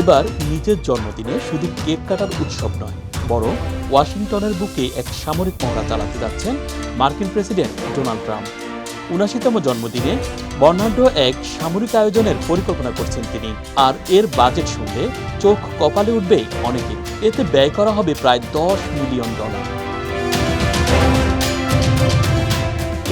এবার নিজের জন্মদিনে শুধু কেক কাটার উৎসব নয়, বরং ওয়াশিংটনের বুকে এক সামরিক মহড়া চালাতে যাচ্ছেন মার্কিন প্রেসিডেন্ট ডোনাল্ড ট্রাম্প। ৭৯তম জন্মদিনে বর্ণাঢ্য এক সামরিক আয়োজনের পরিকল্পনা করছেন তিনি। আর এর বাজেট শুনলে চোখ কপালে উঠবে অনেকে। এতে ব্যয় করা হবে প্রায় $10 মিলিয়ন।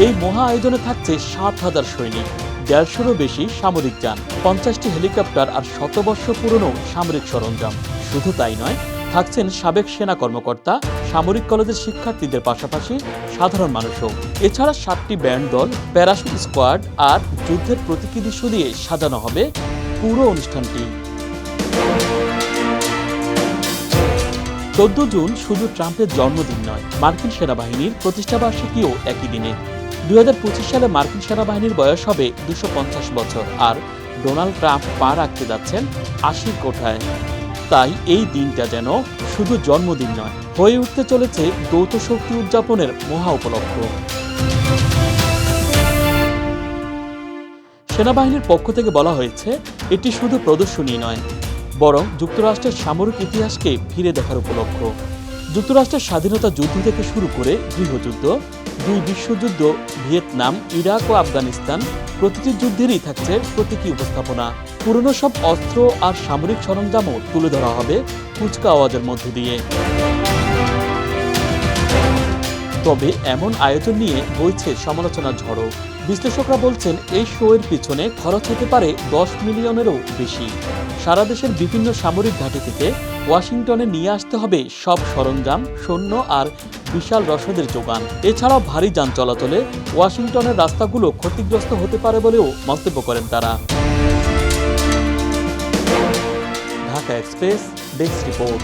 এই মহা আয়োজনে থাকছে ৭,০০০ সৈনিক, ১৫০রও বেশি সামরিক যান, ৫০টি হেলিকপ্টার আর শতবর্ষ পুরনো সামরিক সরঞ্জাম। শুধু তাই নয়, থাকছেন সাবেক সেনা কর্মকর্তা, সামরিক কলেজের শিক্ষার্থীদের পাশাপাশি সাধারণ মানুষও। এছাড়া ৭টি ব্যান্ড দল, প্যারাশুট স্কোয়াড আর যুদ্ধের প্রতীকী দৃশ্য দিয়ে সাজানো হবে পুরো অনুষ্ঠানটি। ১৪ জুন শুধু ট্রাম্পের জন্মদিন নয়, মার্কিন সেনাবাহিনীর প্রতিষ্ঠাবার্ষিকীও একই দিনে। ২০২৫ সালে মার্কিন সেনাবাহিনীর বয়স হবে ২৫০ বছর, আর ডোনাল্ড ট্রাম্প পা রাখতে যাচ্ছেন ৮০ কোঠায়। তাই এই দিনটা যেন শুধু জন্মদিন নয়, হয়ে উঠতে চলেছে যৌথ শক্তি উদযাপনের মহা উপলক্ষ। সেনাবাহিনীর পক্ষ থেকে বলা হয়েছে, এটি শুধু প্রদর্শনী নয়, বরং যুক্তরাষ্ট্রের সামরিক ইতিহাসকে ফিরে দেখার উপলক্ষ। যুক্তরাষ্ট্রের স্বাধীনতা যুদ্ধ থেকে শুরু করে গৃহযুদ্ধ, ২ বিশ্বযুদ্ধ, ভিয়েতনাম, ইরাক ও আফগানিস্তান, প্রতিটি যুদ্ধেরই থাকছে প্রতীকী উপস্থাপনা। পুরনো সব অস্ত্র আর সামরিক সরঞ্জামও তুলে ধরা হবে কুচকা আওয়াজের মধ্য দিয়ে। তবে এমন আয়োজন নিয়ে বইছে সমালোচনার ঝড়ও। বিশ্লেষকরা বলছেন, এই শো এর পিছনে খরচ হতে পারে $10 মিলিয়নেরও বেশি। সারা দেশের বিভিন্ন সামরিক ঘাঁটি থেকে ওয়াশিংটনে নিয়ে আসতে হবে সব সরঞ্জাম, সৈন্য আর বিশাল রসদের যোগান। এছাড়াও ভারী যান চলাচলে ওয়াশিংটনের রাস্তাগুলো ক্ষতিগ্রস্ত হতে পারে বলেও মন্তব্য করেন তারা। Dhaka express desk report.